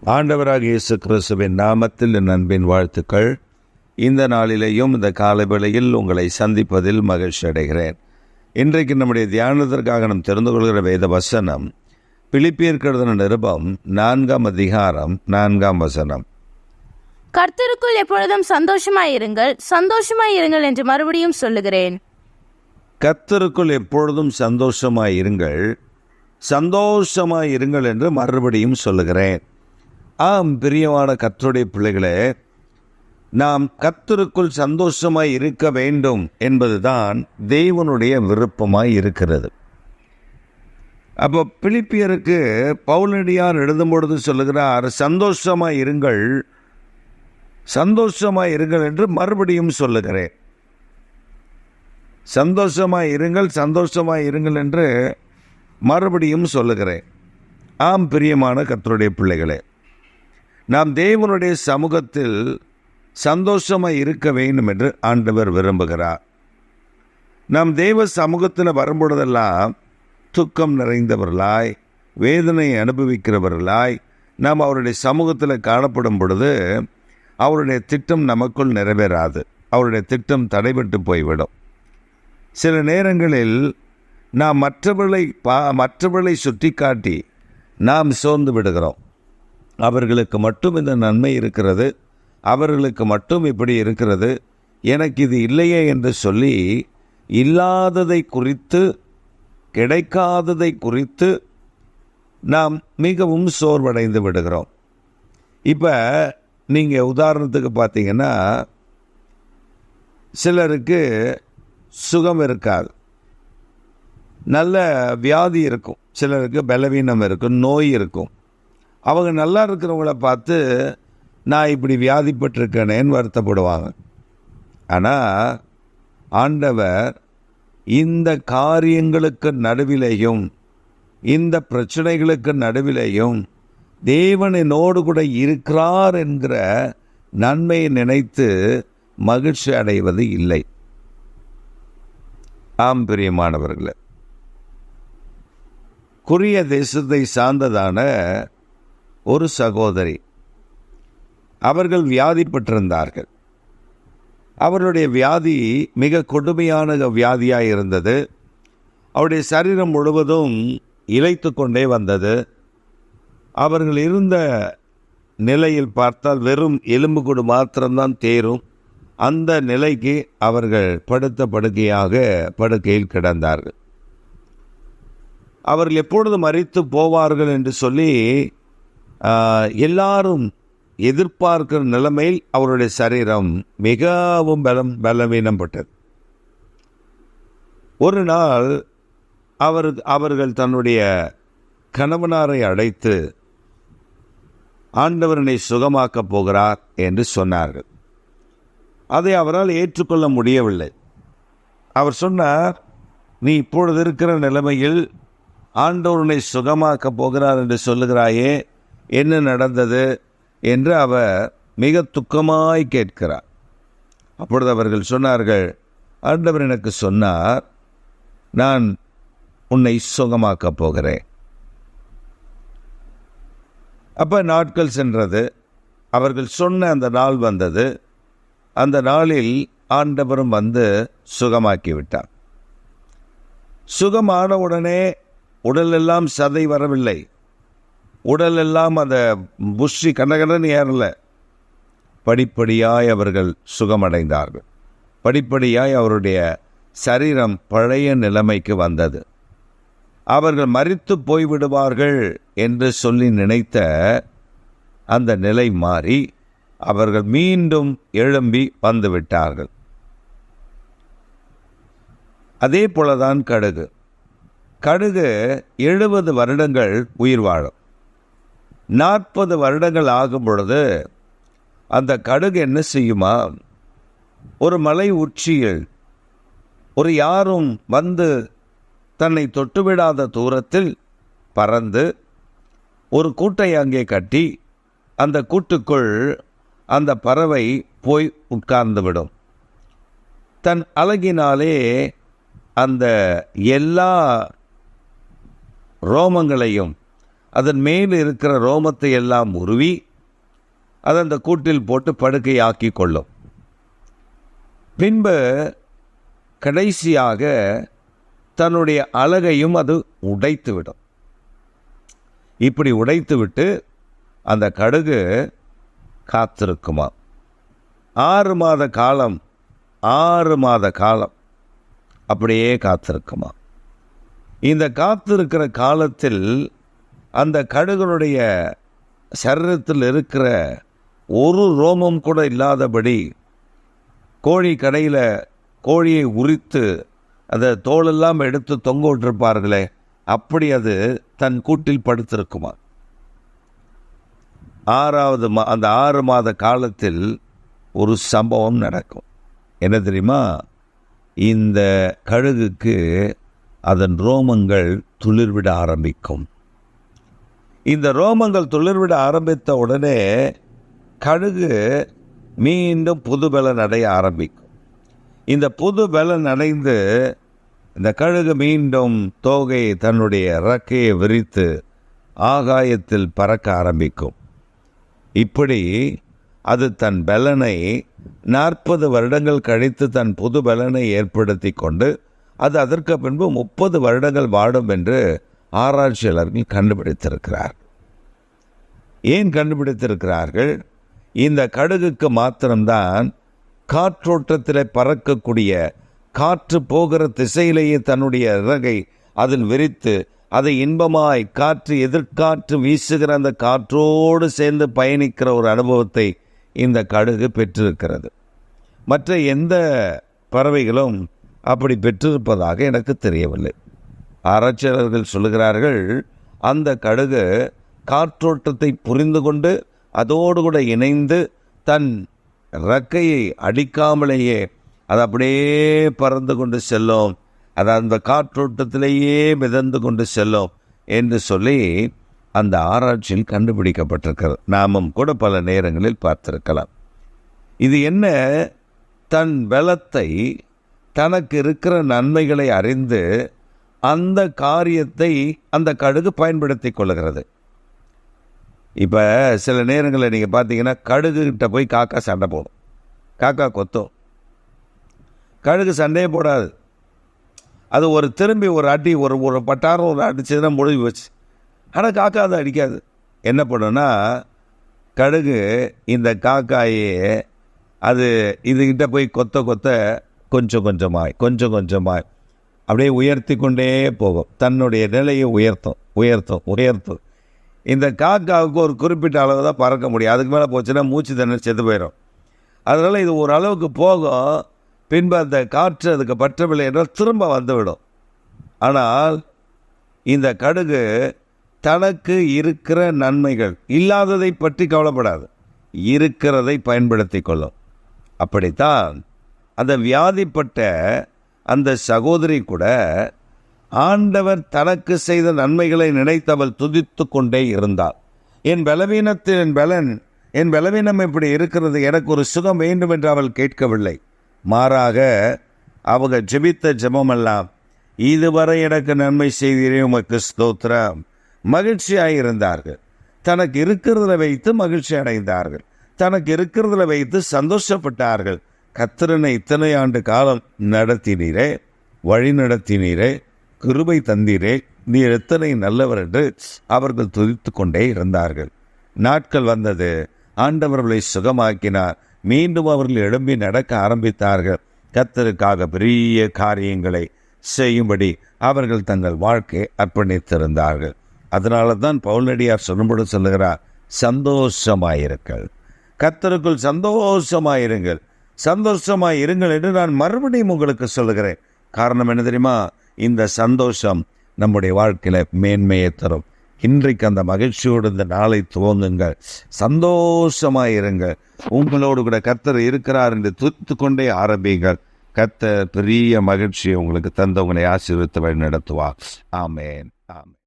ஆண்டவராகிய இயேசு கிறிஸ்துவின் நாமத்தில் என் அன்பின் வாழ்த்துக்கள். இந்த நாளிலேயும் இந்த காலைவேளையில் உங்களை சந்திப்பதில் மகிழ்ச்சி அடைகிறேன். இன்றைக்கு நம்முடைய தியானத்திற்காக நாம் தெரிந்து கொள்கிற வேத வசனம் பிலிப்பியருக்கு எழுதின நிருபம் 4ஆம் அதிகாரம் 4ஆம் வசனம். கர்த்தருக்குள் எப்பொழுதும் சந்தோஷமாயிருங்கள், சந்தோஷமாயிருங்கள் என்று மறுபடியும் சொல்லுகிறேன். கர்த்தருக்குள் எப்பொழுதும் சந்தோஷமாயிருங்கள், சந்தோஷமாயிருங்கள் என்று மறுபடியும் சொல்லுகிறேன். ஆம், பிரியமான கர்த்தருடைய பிள்ளைகளே, நாம் கர்த்தருக்குள் சந்தோஷமாய் இருக்க வேண்டும் என்பதுதான் தேவனுடைய விருப்பமாய் இருக்கிறது. அப்போ பிலிப்பியருக்கு பவுலடியார் எழுதும் பொழுது சொல்லுகிறார், சந்தோஷமாய் இருங்கள், சந்தோஷமாய் இருங்கள் என்று மறுபடியும் சொல்லுகிறேன். சந்தோஷமாய் இருங்கள், சந்தோஷமாய் இருங்கள் என்று மறுபடியும் சொல்லுகிறேன். ஆம், பிரியமான கர்த்தருடைய பிள்ளைகளே, நாம் தேவனுடைய சமூகத்தில் சந்தோஷமாய் இருக்க வேண்டும் என்று ஆண்டவர் விரும்புகிறார். நாம் தேவ சமூகத்தில் வரும்பொழுதெல்லாம் துக்கம் நிறைந்தவர்களாய், வேதனை அனுபவிக்கிறவர்களாய் நாம் அவருடைய சமூகத்தில் காணப்படும் பொழுது அவருடைய திட்டம் நமக்குள் நிறைவேறாது. அவருடைய திட்டம் தடைபட்டு போய்விடும். சில நேரங்களில் நாம் மற்றவர்களை சுட்டி காட்டி நாம் சோர்ந்து விடுகிறோம். அவர்களுக்கு மட்டும் இந்த நன்மை இருக்கிறது, அவர்களுக்கு மட்டும் இப்படி இருக்கிறது, எனக்கு இது இல்லையே என்று சொல்லி இல்லாததை குறித்து, கிடைக்காததை குறித்து நாம் மிகவும் சோர்வடைந்து விடுகிறோம். இப்போ நீங்கள் உதாரணத்துக்கு பார்த்தீங்கன்னா, சிலருக்கு சுகம் இருக்காது, நல்ல வியாதி இருக்கும், சிலருக்கு பலவீனம் இருக்கும், நோய் இருக்கும். அவங்க நல்லா இருக்கிறவங்கள பார்த்து நான் இப்படி வியாதிப்பட்டிருக்கேனேன்னு வருத்தப்படுவாங்க. ஆனால் ஆண்டவர் இந்த காரியங்களுக்கு நடுவிலேயும், இந்த பிரச்சனைகளுக்கு நடுவிலேயும் தேவன் என்னோடு கூட இருக்கிறார் என்கிற நன்மையை நினைத்து மகிழ்ச்சி அடைவது இல்லை. ஆம், பிரியமானவர்களே, கொரிய தேசத்தை சார்ந்ததான ஒரு சகோதரி, அவர்கள் வியாதிப்பட்டிருந்தார்கள். அவர்களுடைய வியாதி மிக கொடுமையான வியாதியாக இருந்தது. அவருடைய சரீரம் முழுவதும் இளைத்து கொண்டே வந்தது. அவர்கள் இருந்த நிலையில் பார்த்தால் வெறும் எலும்பு கூடு மாத்திரம்தான் தேரும். அந்த நிலைக்கு அவர்கள் படுத்த படுக்கையாக படுக்கையில் கிடந்தார்கள். அவர்கள் எப்பொழுது மரித்து போவார்கள் என்று சொல்லி எல்லாரும் எதிர்பார்க்கிற நிலைமையில் அவருடைய சரீரம் மிகவும் பலவீனப்பட்டது. ஒரு நாள் அவர்கள் தன்னுடைய கணவனாரை அழைத்து ஆண்டவரனை சுகமாக்கப் போகிறார் என்று சொன்னார்கள். அதை அவரால் ஏற்றுக்கொள்ள முடியவில்லை. அவர் சொன்னார், நீ இப்பொழுது இருக்கிற நிலைமையில் ஆண்டவரனை சுகமாக்கப் போகிறார் என்று சொல்லுகிறாயே, என்ன நடந்தது என்று அவர் மிக துக்கமாய் கேட்கிறார். அப்பொழுது அவர்கள் சொன்னார்கள், ஆண்டவர் எனக்கு சொன்னார், நான் உன்னை சுகமாக்கப் போகிறேன். அப்போ நாட்கள் சென்றது. அவர்கள் சொன்ன அந்த நாள் வந்தது. அந்த நாளில் ஆண்டவரும் வந்து சுகமாக்கிவிட்டார். சுகமான உடனே உடலெல்லாம் சதை வரவில்லை, உடலெல்லாம் அந்த புஷ்டி கண்டகடன் ஏறல. படிப்படியாய் அவர்கள் சுகமடைந்தார்கள். படிப்படியாய் அவருடைய சரீரம் பழைய நிலைமைக்கு வந்தது. அவர்கள் மரித்து போய்விடுவார்கள் என்று சொல்லி நினைத்த அந்த நிலை மாறி அவர்கள் மீண்டும் எழும்பி வந்துவிட்டார்கள். அதே போலதான் கடுகு 70 வருடங்கள் உயிர் வாழும். 40 வருடங்கள் ஆகும் பொழுது அந்த கடுகு என்ன செய்யுமா, ஒரு மலை உச்சியில் ஒரு யாரும் வந்து தன்னை தொட்டுவிடாத தூரத்தில் பறந்து ஒரு கூட்டை அங்கே கட்டி அந்த கூட்டுக்குள் அந்த பறவை போய் உட்கார்ந்துவிடும். தன் அழகினாலே அந்த எல்லா ரோமங்களையும் அதன் மேல் இருக்கிற ரோமத்தை எல்லாம் உருவி அதை அந்த கூட்டில் போட்டு படுக்கையாக்கி கொள்ளும். பின்பு கடைசியாக தன்னுடைய அலகையும் அது உடைத்துவிடும். இப்படி உடைத்துவிட்டு அந்த கடுகு காத்திருக்குமா 6 மாத காலம். 6 மாத காலம் அப்படியே காத்திருக்குமா. இந்த காத்திருக்கிற காலத்தில் அந்த கடுகனுடைய சரீரத்தில் இருக்கிற ஒரு ரோமம் கூட இல்லாதபடி கோழி கடையில் கோழியை உரித்து அதை தோலெல்லாம் எடுத்து தொங்க விட்டிருப்பார்களே, அப்படி அது தன் கூட்டில் படுத்திருக்குமா. அந்த 6 மாத காலத்தில் ஒரு சம்பவம் நடக்கும். என்ன தெரியுமா? இந்த கழுகுக்கு அதன் ரோமங்கள் துளிர்விட ஆரம்பிக்கும். இந்த ரோமங்கள் துளிர்விட ஆரம்பித்த உடனே கழுகு மீண்டும் புது பலன் அடைய ஆரம்பிக்கும். இந்த புது பலன் அடைந்து இந்த கழுகு மீண்டும் தோகையை தன்னுடைய இறக்கையை விரித்து ஆகாயத்தில் பறக்க ஆரம்பிக்கும். இப்படி அது தன் பலனை 40 வருடங்கள் கழித்து தன் புது பலனை ஏற்படுத்தி கொண்டு அது அதற்கு பின்பு 30 வருடங்கள் வாடும் என்று ஆராய்ச்சியாளர்கள் கண்டுபிடித்திருக்கிறார். ஏன் கண்டுபிடித்திருக்கிறார்கள்? இந்த கடுகுக்கு மாத்திரம்தான் காற்றோட்டத்தில் பறக்கக்கூடிய, காற்று போகிற திசையிலேயே தன்னுடைய இறகை அதில் விரித்து அதை இன்பமாய் காற்று எதிர்காற்று வீசுகிற அந்த காற்றோடு சேர்ந்து பயணிக்கிற ஒரு அனுபவத்தை இந்த கடுகு பெற்றிருக்கிறது. மற்ற எந்த பறவைகளும் அப்படி பெற்றிருப்பதாக எனக்கு தெரியவில்லை. ஆராய்ச்சியாளர்கள் சொல்லுகிறார்கள், அந்த கடுகு காற்றோட்டத்தை புரிந்து கொண்டு அதோடு கூட இணைந்து தன் இறக்கையை அடிக்காமலேயே அது அப்படியே பறந்து கொண்டு செல்லும், அது அந்த காற்றோட்டத்திலேயே மிதந்து கொண்டு செல்லும் என்று சொல்லி அந்த ஆராய்ச்சியில் கண்டுபிடிக்கப்பட்டிருக்கிறது. நாமும் கூட பல நேரங்களில் பார்த்திருக்கலாம். இது என்ன? தன் பலத்தை, தனக்கு இருக்கிற நன்மைகளை அறிந்து அந்த காரியத்தை அந்த கடுகு பயன்படுத்தி கொள்ளுகிறது. இப்போ சில நேரங்களில் நீங்கள் பார்த்தீங்கன்னா கடுகுகிட்ட போய் காக்கா சண்டை போடும், காக்கா கொத்தும். கடுகு சண்டையே போடாது. அது ஒரு திரும்பி ஒரு அடி ஒரு பட்டாரம் ஒரு அடிச்சதுன்னா முடிவு வச்சு. ஆனால் காக்கா அதை அடிக்காது. என்ன பண்ணுன்னா, கடுகு இந்த காக்காயே அது இதுகிட்ட போய் கொத்த கொஞ்சம் கொஞ்சமாய் அப்படியே உயர்த்தி கொண்டே போகும். தன்னுடைய நிலையை உயர்த்தும். இந்த காக்காவுக்கு ஒரு குறிப்பிட்ட அளவு தான் பறக்க முடியும். அதுக்கு மேலே போச்சுன்னா மூச்சு தண்ணீர் செத்து போயிடும். அதனால் இது ஒரு அளவுக்கு போகும். பின்பு அந்த காற்று அதுக்கு பற்றவில்லை என்றால் திரும்ப வந்துவிடும். ஆனால் இந்த கடுகு தனக்கு இருக்கிற நன்மைகள், இல்லாததை பற்றி கவலைப்படாது, இருக்கிறதை பயன்படுத்தி கொள்ளும். அப்படித்தான் அந்த வியாதிப்பட்ட அந்த சகோதரி கூட ஆண்டவர் தனக்கு செய்த நன்மைகளை நினைத்தவள் துதித்து கொண்டே இருந்தாள். என் பலவீனம் இப்படி இருக்கிறது, எனக்கு ஒரு சுகம் வேண்டும் என்று அவள் கேட்கவில்லை. மாறாக அவங்க ஜெபித்த ஜெபமெல்லாம், இதுவரை எனக்கு நன்மை செய்தீரே, உமக்கு ஸ்தோத்திரம், மகிழ்ச்சியாயிருந்தார்கள். தனக்கு இருக்கிறத வைத்து மகிழ்ச்சி அடைந்தார்கள், தனக்கு இருக்கிறத வைத்து சந்தோஷப்பட்டார்கள். கர்த்தரனை இத்தனை ஆண்டு காலம் நடத்தினீரே, வழி நடத்தினீரே, கிருபை தந்தீரே, நீர் எத்தனை நல்லவர் என்று அவர்கள் துதித்து கொண்டே இருந்தார்கள். நாட்கள் வந்தது, ஆண்டவர்களை சுகமாக்கினார். மீண்டும் அவர்கள் எழும்பி நடக்க ஆரம்பித்தார்கள். கர்த்தருக்காக பெரிய காரியங்களை செய்யும்படி அவர்கள் தங்கள் வாழ்க்கையை அர்ப்பணித்திருந்தார்கள். அதனால தான் பவுலடியார் சொல்லும்படி சொல்லுகிறார், சந்தோஷமாயிருங்கள், கர்த்தருக்குள் சந்தோஷமாயிருங்கள் என்று நான் மறுபடியும் உங்களுக்கு சொல்லுகிறேன். காரணம் என்ன தெரியுமா? இந்த சந்தோஷம் நம்முடைய வாழ்க்கையில் மேன்மையை தரும். இன்றைக்கு அந்த மகிழ்ச்சியோடு இந்த நாளை துவங்குங்கள், சந்தோஷமாயிருங்கள். உங்களோடு கூட கர்த்தர் இருக்கிறார் என்று துதித்து கொண்டே ஆரம்பிங்கள். கர்த்தர் பெரிய மகிழ்ச்சியை உங்களுக்கு தந்து உங்களை ஆசீர்வதித்து வழி நடத்துவார். ஆமென்.